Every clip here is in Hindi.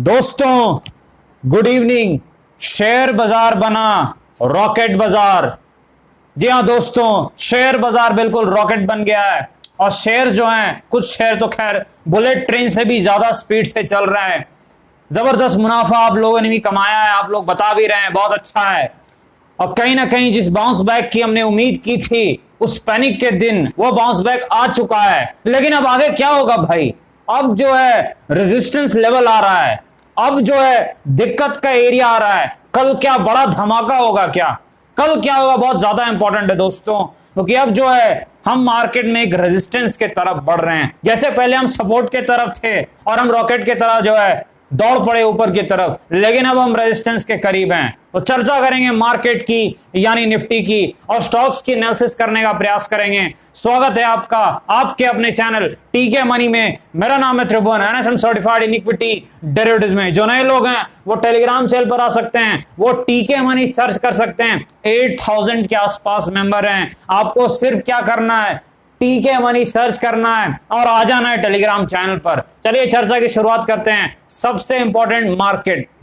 दोस्तों गुड इवनिंग। शेयर बाजार बना रॉकेट बाजार। जी हाँ दोस्तों, शेयर बाजार बिल्कुल रॉकेट बन गया है और शेयर जो हैं, कुछ शेयर तो खैर बुलेट ट्रेन से भी ज्यादा स्पीड से चल रहे हैं। जबरदस्त मुनाफा आप लोगों ने भी कमाया है, आप लोग बता भी रहे हैं, बहुत अच्छा है। और कहीं ना कहीं जिस बाउंस बैक की हमने उम्मीद की थी उस पैनिक के दिन वो बाउंस बैक आ चुका है। लेकिन अब आगे क्या होगा भाई? अब जो है रेजिस्टेंस लेवल आ रहा है, अब जो है दिक्कत का एरिया आ रहा है। कल क्या बड़ा धमाका होगा? कल क्या होगा बहुत ज्यादा इंपॉर्टेंट है दोस्तों, क्योंकि अब जो है हम मार्केट में एक रेजिस्टेंस के तरफ बढ़ रहे हैं। जैसे पहले हम सपोर्ट के तरफ थे और हम रॉकेट के तरफ जो है दौड़ पड़े ऊपर की तरफ, लेकिन अब हम रेजिस्टेंस के करीब हैं। तो चर्चा करेंगे मार्केट की यानी निफ्टी की और स्टॉक्स की एनालिसिस करने का प्रयास करेंगे। स्वागत है आपका आपके अपने चैनल टीके मनी में। मेरा नाम है Tribhuvan, NSM certified in equity derivatives में। जो नए लोग हैं वो टेलीग्राम चैनल पर आ सकते हैं, वो टीके मनी सर्च कर सकते हैं। 8000 के आसपास मेंबर हैं। आपको सिर्फ क्या करना है, टीके मनी सर्च करना है और आ जाना है टेलीग्राम चैनल पर। चलिए चर्चा की शुरुआत करते हैं। सबसे इंपॉर्टेंट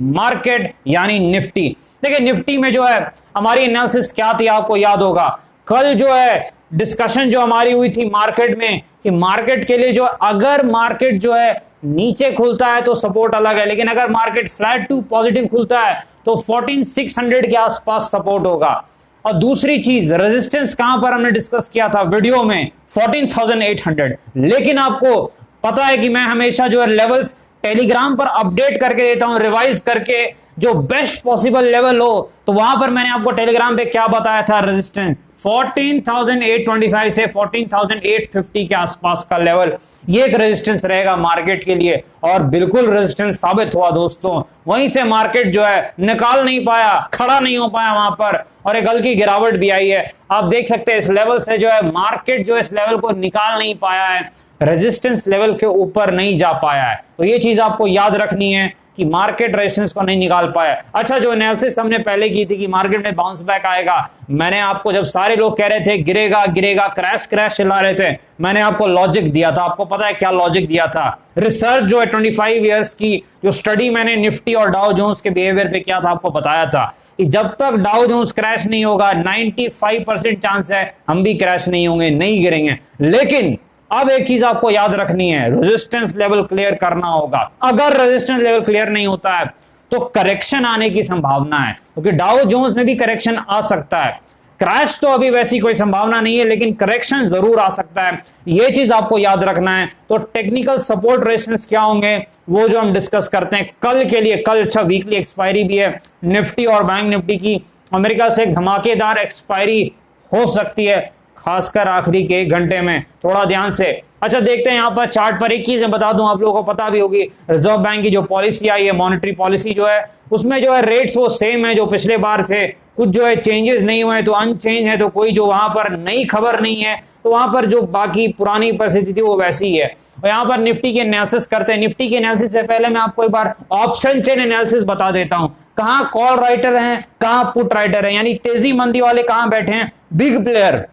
मार्केट यानी निफ्टी। देखिए निफ्टी में जो है हमारी एनालिसिस क्या थी आपको याद होगा। कल जो है डिस्कशन जो हमारी हुई थी मार्केट में कि मार्केट के लिए जो अगर मार्केट जो है नीचे खुलता है तो सपोर्ट अलग है, लेकिन अगर मार्केट फ्लैट टू पॉजिटिव खुलता है तो 14600 के आसपास सपोर्ट होगा। और दूसरी चीज रेजिस्टेंस कहां पर हमने डिस्कस किया था वीडियो में, 14800। लेकिन आपको पता है कि मैं हमेशा जो है लेवल्स टेलीग्राम पर अपडेट करके देता हूं, रिवाइज करके जो बेस्ट पॉसिबल लेवल हो। तो वहां पर मैंने आपको टेलीग्राम पे क्या बताया था, रेजिस्टेंस 14825 से 14850 के आसपास का लेवल, ये एक रेजिस्टेंस रहेगा मार्केट के लिए। और बिल्कुल रेजिस्टेंस साबित हुआ दोस्तों। वहीं से मार्केट जो है निकाल नहीं पाया, खड़ा नहीं हो पाया वहां पर, और एक हल्की गिरावट भी आई है। आप देख सकते हैं इस लेवल से जो है मार्केट जो है इस लेवल को निकाल नहीं पाया है, रेजिस्टेंस लेवल के ऊपर नहीं जा पाया है। तो ये चीज आपको याद रखनी है कि मार्केट रेजिस्टेंस को नहीं निकाल पाया। अच्छा, जो एनालिसिस हमने पहले की थी कि मार्केट में बाउंस बैक आएगा, मैंने आपको जब सारे लोग कह रहे थे गिरेगा गिरेगा, क्रैश चिल्ला रहे थे, मैंने आपको लॉजिक दिया था। आपको पता है क्या लॉजिक दिया था? रिसर्च जो है 25 इयर्स की जो स्टडी मैंने निफ्टी और डाउ जोन्स के बिहेवियर पे किया था, आपको बताया था कि जब तक डाउ जोन्स क्रैश नहीं होगा 95% चांस है हम भी क्रैश नहीं होंगे, नहीं गिरेंगे। लेकिन अब एक चीज आपको याद रखनी है, रेजिस्टेंस लेवल क्लियर करना होगा। अगर रेजिस्टेंस लेवल क्लियर नहीं होता है तो करेक्शन आने की संभावना है, क्योंकि डाउ जोन्स में भी करेक्शन आ सकता है। क्रैश तो अभी वैसी कोई संभावना नहीं है, लेकिन करेक्शन जरूर आ सकता है, यह चीज आपको याद रखना है। तो टेक्निकल सपोर्ट रेजिस्टेंस क्या होंगे वो जो हम डिस्कस करते हैं कल के लिए। कल अच्छा वीकली एक्सपायरी भी है निफ्टी और बैंक निफ्टी की। अमेरिका से एक धमाकेदार एक्सपायरी हो सकती है, खासकर आखिरी के 1 घंटे में, थोड़ा ध्यान से। अच्छा देखते हैं यहाँ पर चार्ट पर। एक चीज बता दूं, आप लोगों को पता भी होगी, रिजर्व बैंक की जो पॉलिसी आई है, मॉनेटरी पॉलिसी जो है, उसमें जो है रेट्स वो सेम है जो पिछले बार थे, कुछ जो है चेंजेस नहीं हुए, तो अनचेंज है। तो कोई जो वहां पर नई खबर नहीं है, तो वहां पर जो बाकी पुरानी परिस्थिति थी वो वैसी ही है। और यहाँ पर निफ्टी की एनालिसिस करते हैं। निफ्टी की एनालिसिस से पहले मैं आपको एक बार ऑप्शन चेन एनालिसिस बता देता हूं, कहां कॉल राइटर हैं, कहां पुट राइटर है, यानी तेजी मंदी वाले कहां बैठे हैं, बिग प्लेयर।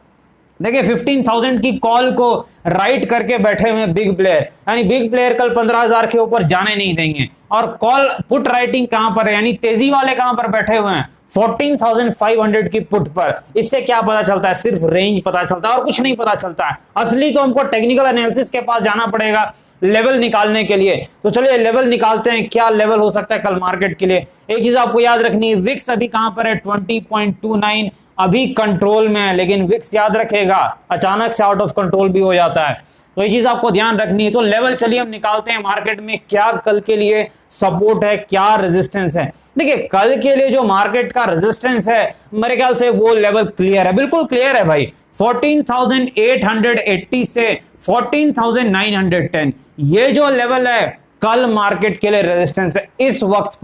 देखिए 15,000 की कॉल को राइट करके बैठे हुए बिग प्लेयर, यानी बिग प्लेयर कल 15,000 के ऊपर जाने नहीं देंगे। और कॉल पुट राइटिंग कहां पर है, यानी तेजी वाले कहां पर बैठे हुए हैं, 14,500 की पुट पर। इससे क्या पता चलता है? सिर्फ रेंज पता चलता है और कुछ नहीं पता चलता है। असली तो हमको टेक्निकल एनालिसिस के पास जाना पड़ेगा लेवल निकालने के लिए। तो चलिए लेवल निकालते हैं, क्या लेवल हो सकता है कल मार्केट के लिए। एक चीज आपको याद रखनी है, विक्स अभी कहां पर है, 20.29 अभी कंट्रोल में है, लेकिन विक्स याद रखेगा अचानक से आउट ऑफ कंट्रोल भी हो जाता है, तो ये चीज आपको ध्यान रखनी है। तो लेवल चलिए हम निकालते हैं मार्केट में, क्या कल के लिए सपोर्ट है, क्या रेजिस्टेंस है। देखिए कल के लिए जो मार्केट का रेजिस्टेंस है मेरे ख्याल से वो लेवल क्लियर है, बिल्कुल क्लियर है भाई, 14,880 से 14,910, ये जो लेवल है कल मार्केट के लिए रेजिस्टेंस है। इस वक्त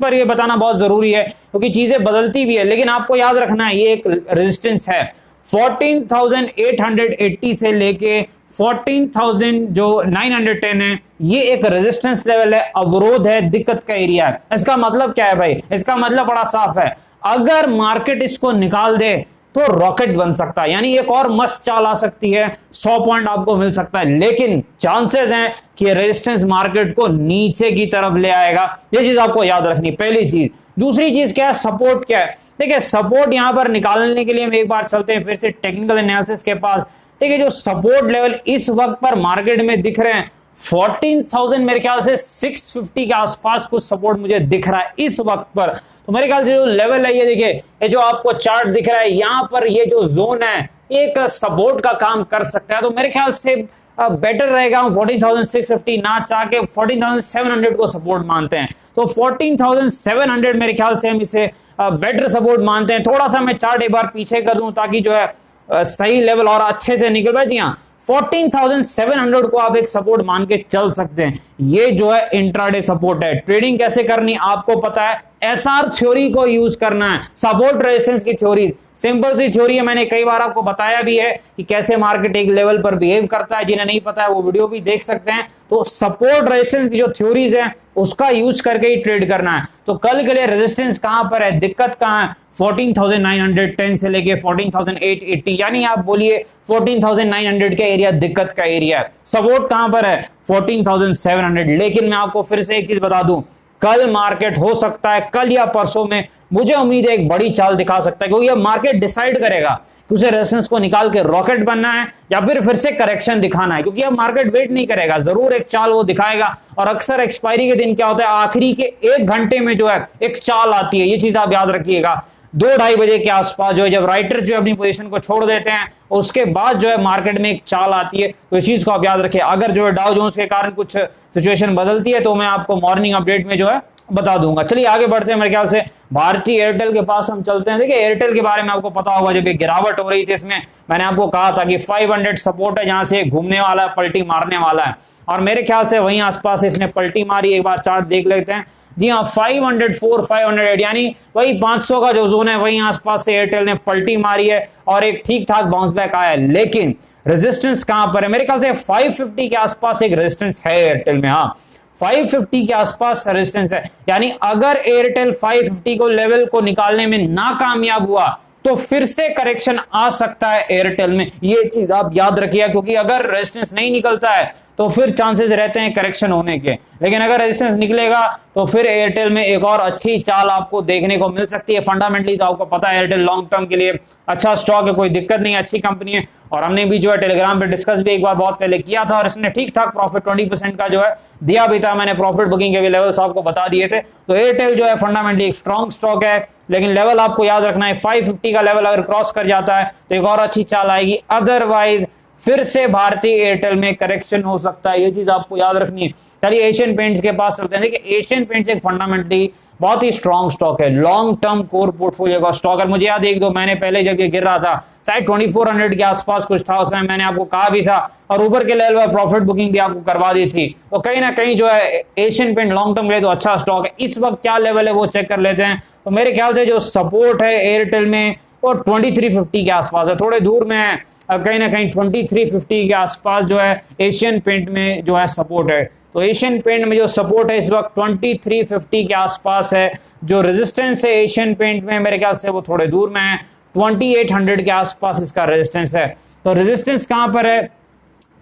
पर ये बताना बहुत जरूरी है, क्योंकि चीजें बदलती भी है, लेकिन आपको याद रखना है ये एक रेजिस्टेंस है। 14,880 से लेके 14,000 जो 910 है, ये एक रेजिस्टेंस लेवल है, अवरोध है, दिक्कत का एरिया है। इसका मतलब क्या है भाई? इसका मतलब बड़ा साफ है, अगर मार्केट इसको निकाल दे तो रॉकेट बन सकता है, यानी एक और मस्त चाल आ सकती है, 100 पॉइंट आपको मिल सकता है, लेकिन चांसेस हैं कि रेजिस्टेंस मार्केट को नीचे की तरफ ले आएगा। ये चीज आपको याद रखनी, पहली चीज। दूसरी चीज क्या है, सपोर्ट क्या है। देखिए सपोर्ट यहां पर निकालने के लिए हम एक बार चलते हैं फिर से टेक्निकल एनालिसिस के पास। देखिए जो सपोर्ट लेवल इस वक्त पर मार्केट में दिख रहे हैं 14,000, मेरे ख्याल से 650 के आसपास कुछ सपोर्ट मुझे दिख रहा है इस वक्त पर। तो मेरे ख्याल से जो लेवल है ये देखिए, ये जो आपको चार्ट दिख रहा है यहां पर, ये जो जोन है एक सपोर्ट का काम कर सकता है। तो मेरे ख्याल से बेटर रहेगा हम 14,650 ना चाह के 14,700 को सपोर्ट मानते हैं। तो 14,700 मेरे ख्याल से हम इसे बेटर सपोर्ट मानते हैं। थोड़ा सा मैं चार्ट एक बार पीछे कर दूं ताकि जो है सही लेवल और अच्छे से निकल पाए। जी हाँ, 14,700 को आप एक सपोर्ट मान के चल सकते हैं। ये जो है इंट्राडे सपोर्ट है। ट्रेडिंग कैसे करनी आपको पता है, एसआर थ्योरी को यूज करना है, सपोर्ट रेजिस्टेंस की थ्योरी। सिंपल सी थ्योरी है, मैंने कई बार आपको बताया भी है कि कैसे मार्केट एक लेवल पर बिहेव करता है। जिन्हें नहीं पता है वो वीडियो भी देख सकते हैं। तो सपोर्ट रेजिस्टेंस की जो थ्योरीज है उसका यूज करके ही ट्रेड करना है। तो कल के लिए रेजिस्टेंस कहां पर है, दिक्कत कहां है, 14,910 से लेके 14,880, यानी आप बोलिए 14,900 का एरिया दिक्कत का एरिया है। सपोर्ट कहां पर है, 14,700। लेकिन मैं आपको फिर से एक चीज बता दूं, कल मार्केट हो सकता है, कल या परसों में मुझे उम्मीद है एक बड़ी चाल दिखा सकता है, क्योंकि ये मार्केट डिसाइड करेगा कि उसे रेजिस्टेंस को निकाल के रॉकेट बनना है या फिर से करेक्शन दिखाना है। क्योंकि अब मार्केट वेट नहीं करेगा, जरूर एक चाल वो दिखाएगा। और अक्सर एक्सपायरी के दिन क्या होता है, आखिरी के 1 घंटे में जो है एक चाल आती है। ये चीज आप याद रखिएगा। 2-2:30 बजे के आसपास जो है, जब राइटर जो अपनी पोजीशन को छोड़ देते हैं उसके बाद जो है मार्केट में एक चाल आती है। तो इस चीज को आप याद रखिए। अगर जो है डाउ जोन्स के कारण कुछ सिचुएशन बदलती है तो मैं आपको मॉर्निंग अपडेट में जो है बता दूंगा। चलिए आगे बढ़ते हैं। मेरे ख्याल से भारतीय एयरटेल के पास हम चलते हैं। देखिए एयरटेल के बारे में आपको पता होगा, जब एक गिरावट हो रही थी इसमें मैंने आपको कहा था कि 500 सपोर्ट है, जहां से घूमने वाला है, पलटी मारने वाला है। और मेरे ख्याल से वहीं आसपास इसने पलटी मारी। एक बार चार्ट देख लेते हैं। जी हाँ, 504, 508 यानी वही 500 का जो जोन है वहीं आसपास से एयरटेल ने पलटी मारी है और एक ठीक ठाक बाउंस बैक आया है। लेकिन रेजिस्टेंस कहां पर है, मेरे ख्याल से 550 के आसपास एक रेजिस्टेंस है एयरटेल में। हाँ, 550 के आसपास रेजिस्टेंस है, यानी अगर एयरटेल 550 को लेवल को निकालने में नाकामयाब हुआ तो फिर से करेक्शन आ सकता है एयरटेल में। ये चीज आप याद रखिए, क्योंकि अगर रेजिस्टेंस नहीं निकलता है तो फिर चांसेस रहते हैं करेक्शन होने के। लेकिन अगर रेजिस्टेंस निकलेगा तो फिर एयरटेल में एक और अच्छी चाल आपको देखने को मिल सकती है। फंडामेंटली तो आपको पता है एयरटेल लॉन्ग टर्म के लिए अच्छा स्टॉक है, कोई दिक्कत नहीं, अच्छी कंपनी है। और हमने भी जो है टेलीग्राम पे डिस्कस भी एक बार बहुत पहले किया था और इसने ठीक ठाक प्रॉफिट 20% का जो है दिया भी था। मैंने प्रॉफिट बुकिंग के भी लेवल्स आपको बता दिए थे। तो एयरटेल जो है फंडामेंटली एक स्ट्रॉन्ग स्टॉक है, लेकिन लेवल आपको याद रखना है 550 का लेवल अगर क्रॉस कर जाता है तो एक और अच्छी चाल आएगी। अदरवाइज फिर से भारतीय एयरटेल में करेक्शन हो सकता है। ये चीज आपको याद रखनी है। चलिए एशियन पेंट्स के पास चलते हैं। देखिए एशियन पेंट्स एक फंडामेंटली बहुत ही स्ट्रॉन्ग स्टॉक है, लॉन्ग टर्म कोर पोर्टफोलियो का स्टॉक है। मुझे याद है 1-2 महीने पहले जब ये गिर रहा था शायद 2400 के आसपास कुछ था, उस समय मैंने आपको कहा भी था और ऊपर के लेवल पर प्रॉफिट बुकिंग भी आपको करवा दी थी। तो कहीं ना कहीं जो है एशियन पेंट लॉन्ग टर्म के लिए तो अच्छा स्टॉक है। इस वक्त क्या लेवल है वो चेक कर लेते हैं। तो मेरे ख्याल से जो सपोर्ट है एयरटेल में वो 2350 के आसपास है, थोड़े दूर में है, कहीं ना कहीं 2350 के आसपास जो है एशियन पेंट में जो है सपोर्ट है। तो एशियन पेंट में जो सपोर्ट है इस वक्त 2350 के आसपास है। जो रेजिस्टेंस है एशियन पेंट में मेरे ख्याल से वो थोड़े दूर में है, 2800 के आसपास इसका रेजिस्टेंस है। तो रेजिस्टेंस कहां पर है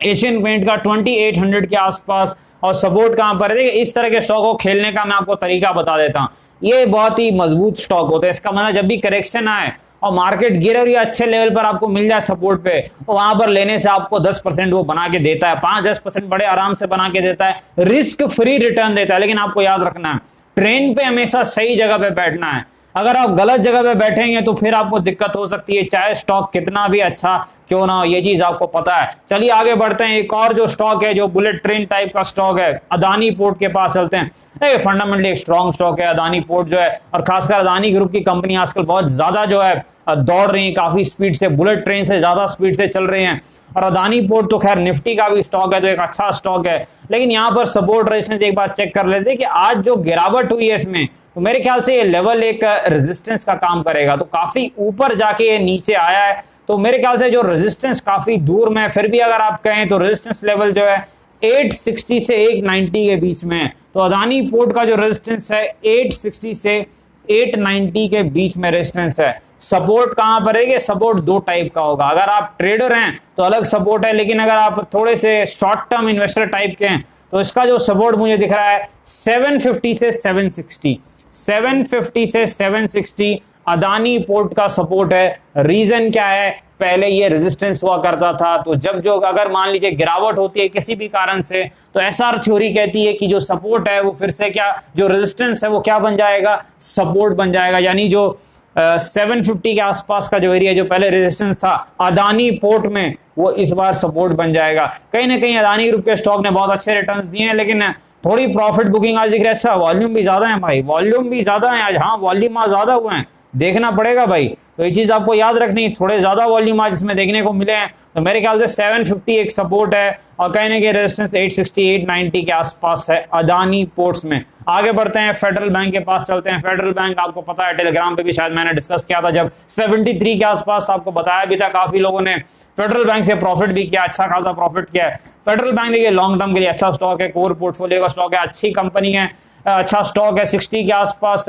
एशियन पेंट का, 2800 के आसपास, और सपोर्ट कहां पर है। देखिए इस तरह के स्टॉक को खेलने का मैं आपको तरीका बता देता हूं। ये बहुत ही मजबूत स्टॉक होते हैं। इसका मतलब जब भी करेक्शन आए और मार्केट गिरे और ये अच्छे लेवल पर आपको मिल जाए सपोर्ट पे, तो वहां पर लेने से आपको 10% वो बना के देता है, 5-10% बड़े आराम से बना के देता है, रिस्क फ्री रिटर्न देता है। लेकिन आपको याद रखना है ट्रेन पे हमेशा सही जगह पे बैठना है। अगर आप गलत जगह पे बैठेंगे तो फिर आपको दिक्कत हो सकती है, चाहे स्टॉक कितना भी अच्छा क्यों ना हो। ये चीज आपको पता है। चलिए आगे बढ़ते हैं। एक और जो स्टॉक है जो बुलेट ट्रेन टाइप का स्टॉक है, अदानी पोर्ट के पास चलते हैं। फंडामेंटली एक स्ट्रॉन्ग स्टॉक है अदानी पोर्ट जो है, और खासकर अदानी ग्रुप की कंपनी आजकल बहुत ज्यादा जो है दौड़ रही है, काफी स्पीड से, बुलेट ट्रेन से ज्यादा स्पीड से चल रही हैं। और अदानी पोर्ट तो खैर निफ्टी का भी स्टॉक है तो एक अच्छा स्टॉक है। लेकिन यहाँ पर सपोर्ट रेजिस्टेंस एक बार चेक कर लेते हैं कि आज जो गिरावट हुई है इसमें, तो मेरे ख्याल से ये लेवल एक रेजिस्टेंस का काम करेगा। तो काफी ऊपर जाके ये नीचे आया है, तो मेरे ख्याल से जो रेजिस्टेंस काफी दूर में है। फिर भी अगर आप कहें तो रेजिस्टेंस लेवल जो है 860 से 890 के बीच में है। तो अदानी पोर्ट का जो रेजिस्टेंस है 860 से 890 के बीच में रेजिस्टेंस है। सपोर्ट कहां पर है? सपोर्ट दो टाइप का होगा। अगर आप ट्रेडर हैं तो अलग सपोर्ट है, लेकिन अगर आप थोड़े से शॉर्ट टर्म इन्वेस्टर टाइप के हैं तो इसका जो सपोर्ट मुझे दिख रहा है 750 से 760, 750 से 760 अदानी पोर्ट का सपोर्ट है। रीजन क्या है? पहले ये रेजिस्टेंस हुआ करता था, तो जब जो अगर मान लीजिए गिरावट होती है किसी भी कारण से, तो एसआर थ्योरी कहती है कि जो सपोर्ट है वो फिर से क्या, जो रेजिस्टेंस है वो क्या बन जाएगा? सपोर्ट बन जाएगा। यानी जो 750 के आसपास का जो एरिया जो पहले रेजिस्टेंस था अदानी पोर्ट में, वो इस बार सपोर्ट बन जाएगा। कहीं ना कहीं अदानी ग्रुप के स्टॉक ने बहुत अच्छे रिटर्न्स दिए हैं, लेकिन थोड़ी प्रॉफिट बुकिंग आज दिख रही है। अच्छा, वॉल्यूम भी ज्यादा है भाई, वॉल्यूम भी ज्यादा है आज। हाँ, वॉल्यूम आज ज्यादा हुए हैं, देखना पड़ेगा भाई। तो ये चीज आपको याद रखनी, थोड़े ज्यादा वॉल्यूम आज इसमें देखने को मिले हैं। तो मेरे ख्याल से 750 एक सपोर्ट है और कहीं ना कहीं रेजिस्टेंस 860 890 के आसपास है अदानी पोर्ट्स में। आगे बढ़ते हैं, फेडरल बैंक के पास चलते हैं। फेडरल बैंक आपको पता है, टेलीग्राम पे भी शायद मैंने डिस्कस किया था, जब 73 के आसपास आपको बताया भी था। काफी लोगों ने फेडरल बैंक से प्रॉफिट भी किया, अच्छा खासा प्रॉफिट किया है। फेडरल बैंक देखिए लॉन्ग टर्म के लिए अच्छा स्टॉक है, कोर पोर्टफोलियो का स्टॉक है, अच्छी कंपनी है, अच्छा स्टॉक है। 60 के आसपास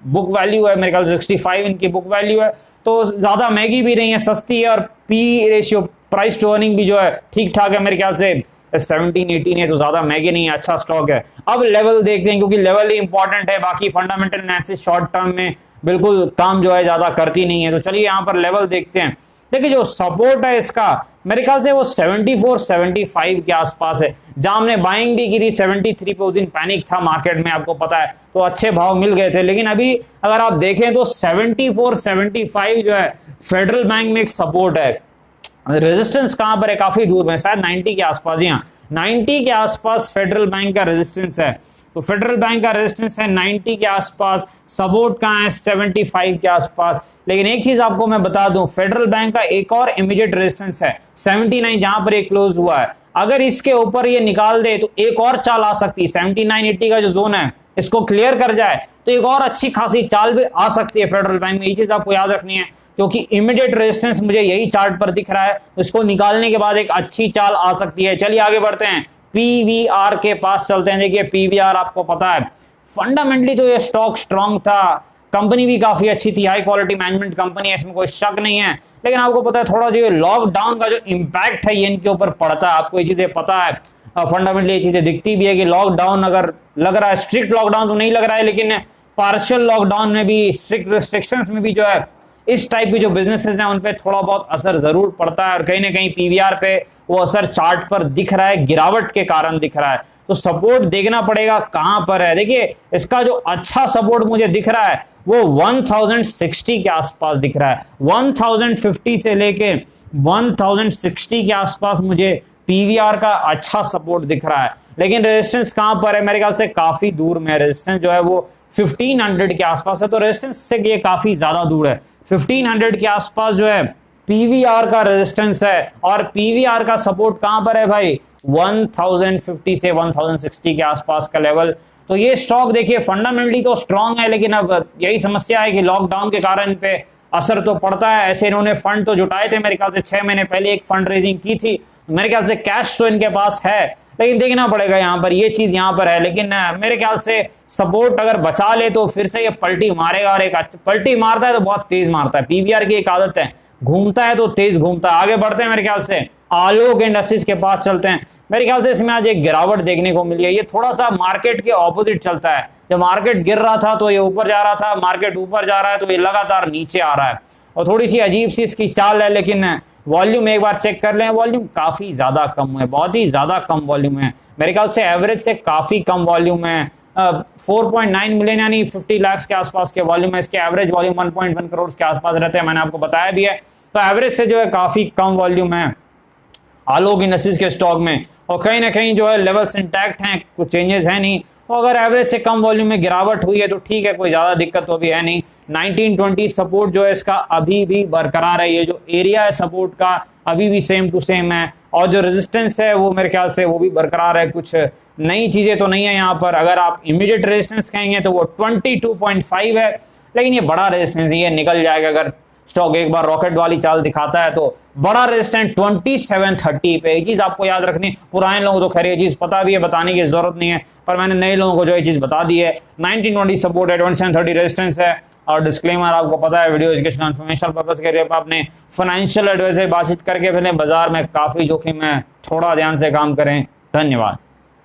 बुक वैल्यू है, मेरे ख्याल से 65 इनकी बुक वैल्यू है, तो ज्यादा महंगी भी नहीं है, सस्ती है। और P ratio, price to earning भी जो है ठीक ठाक है, मेरे ख्याल से 17-18 है, तो ज्यादा महंगी नहीं है, अच्छा स्टॉक है। अब लेवल देखते हैं, क्योंकि लेवल ही इंपॉर्टेंट है, बाकी फंडामेंटल एनालिसिस शॉर्ट टर्म में बिल्कुल काम जो है ज्यादा करती नहीं है। तो चलिए यहाँ पर लेवल देखते हैं। देखिए जो सपोर्ट है इसका, मेरे ख्याल से वो 74-75 के आसपास है, जहां हमने बाइंग भी की थी 73 पे। उस दिन पैनिक था मार्केट में, आपको पता है, तो अच्छे भाव मिल गए थे। लेकिन अभी अगर आप देखें तो 74-75 जो है फेडरल बैंक में एक सपोर्ट है। रेजिस्टेंस कहां पर है? काफी दूर में, शायद 90 के आसपास। ही 90 के आसपास फेडरल बैंक का रेजिस्टेंस है। तो फेडरल बैंक का रेजिस्टेंस है 90 के आसपास, सपोर्ट कहां है? 75 के आसपास। लेकिन एक चीज आपको मैं बता दूं, फेडरल बैंक का एक और इमीडिएट रेजिस्टेंस है 79, जहां पर ये क्लोज हुआ है। अगर इसके ऊपर ये निकाल दे तो एक और चाल आ सकती है। 79-80 का जो जोन है इसको क्लियर कर जाए तो एक और अच्छी खासी चाल भी आ सकती है फेडरल बैंक में। ये चीज आपको याद रखनी है, क्योंकि इमीडिएट रेजिस्टेंस मुझे यही चार्ट पर दिख रहा है, उसको निकालने के बाद एक अच्छी चाल आ सकती है। चलिए आगे बढ़ते हैं, पीवीआर के पास चलते हैं। देखिए पीवीआर आपको पता है, फंडामेंटली तो ये स्टॉक स्ट्रांग था, कंपनी भी काफी अच्छी थी, हाई क्वालिटी मैनेजमेंट कंपनी है, इसमें कोई शक नहीं है। लेकिन आपको पता है थोड़ा जो लॉकडाउन का जो इम्पैक्ट है ये इनके ऊपर पड़ता है, आपको ये चीजें पता है। फंडामेंटली ये चीजें दिखती भी है कि लॉकडाउन अगर लग रहा है, स्ट्रिक्ट लॉकडाउन तो नहीं लग रहा है, लेकिन पार्शियल लॉकडाउन में भी, स्ट्रिक्ट रिस्ट्रिक्शंस में भी जो है इस टाइप की जो बिजनेसेस हैं उन पे थोड़ा बहुत असर जरूर पड़ता है। और कहीं ना कहीं पीवीआर पे वो असर चार्ट पर दिख रहा है, गिरावट के कारण दिख रहा है। तो सपोर्ट देखना पड़ेगा कहां पर है। देखिए इसका जो अच्छा सपोर्ट मुझे दिख रहा है वो 1060 के आसपास दिख रहा है। 1050 से लेके 1060 के आसपास मुझे पीवीआर का अच्छा सपोर्ट दिख रहा है। लेकिन रेजिस्टेंस कहां पर है? मेरे ख्याल से काफी दूर में। रेजिस्टेंस जो है वो 1500 के आसपास है, तो रेजिस्टेंस से ये काफी ज्यादा दूर है। 1500 के आसपास जो है पीवीआर का रेजिस्टेंस है, और पीवीआर का सपोर्ट कहां पर है भाई? 1050 से 1060 के आसपास का लेवल। तो ये स्टॉक देखिए फंडामेंटली तो स्ट्रांग है, लेकिन अब यही समस्या है कि लॉकडाउन के कारण इन पे असर तो पड़ता है। ऐसे इन्होंने फंड तो जुटाए थे, मेरे ख्याल से 6 महीने पहले एक फंड रेजिंग की थी, मेरे ख्याल से कैश तो इनके पास है, लेकिन देखना पड़ेगा यहाँ पर, ये चीज यहाँ पर है। लेकिन मेरे ख्याल से सपोर्ट अगर बचा ले तो फिर से ये पलटी मारेगा, और एक पलटी मारता है तो बहुत तेज मारता है। पीवीआर की एक आदत है, घूमता है तो तेज घूमता है। आगे बढ़ते हैं, मेरे ख्याल से आलोक इंडस्ट्रीज के पास चलते हैं। मेरे ख्याल से इसमें आज एक गिरावट देखने को मिली है। ये थोड़ा सा मार्केट के ऑपोजिट चलता है, जब मार्केट गिर रहा था तो ये ऊपर जा रहा था, मार्केट ऊपर जा रहा है तो ये लगातार नीचे आ रहा है, और थोड़ी सी अजीब सी इसकी चाल है। लेकिन वॉल्यूम एक बार चेक कर लें, वॉल्यूम काफी ज्यादा कम है, बहुत ही ज्यादा कम वॉल्यूम है। मेरे ख्याल से एवरेज से काफी कम वॉल्यूम है। 4.9 मिलियन यानी 50 लाख के आसपास के वॉल्यूम है। इसके एवरेज वॉल्यूम 1.1 करोड़ के आसपास रहते हैं, मैंने आपको बताया भी है। तो एवरेज से जो है काफी कम वॉल्यूम है आलोक इंडस्ट्रीज के स्टॉक में, और कहीं ना कहीं जो है लेवल्स इंटैक्ट हैं, कुछ चेंजेस है नहीं। और अगर एवरेज से कम वॉल्यूम में गिरावट हुई है तो ठीक है, कोई ज्यादा दिक्कत तो भी है नहीं। 1920 सपोर्ट जो है इसका अभी भी बरकरार है, ये जो एरिया है सपोर्ट का अभी भी सेम टू सेम है, और जो रेजिस्टेंस है वो मेरे ख्याल से वो भी बरकरार है। कुछ नई चीजें तो नहीं है यहाँ पर। अगर आप इमीडिएट रेजिस्टेंस कहेंगे तो वो 22.5 है, लेकिन ये बड़ा रेजिस्टेंस है, ये निकल जाएगा। अगर स्टॉक एक बार रॉकेट वाली चाल दिखाता है तो बड़ा रेजिस्टेंस 2730 पे। ये चीज आपको याद रखनी, पुराने लोगों को खैर ये चीज पता भी है, बताने की जरूरत नहीं है, पर मैंने नए लोगों को जो ये चीज बता दी है। 1920 सपोर्ट है, 2730 रेजिस्टेंस है। और डिस्क्लेमर आपको पता है, वीडियो एजुकेशनल इन्फॉर्मेशनल पर्पस के लिए आपने फाइनेंशियल एडवाइजर बातचीत करके पहले बाजार में काफी जोखिम है, थोड़ा ध्यान से काम करें। धन्यवाद।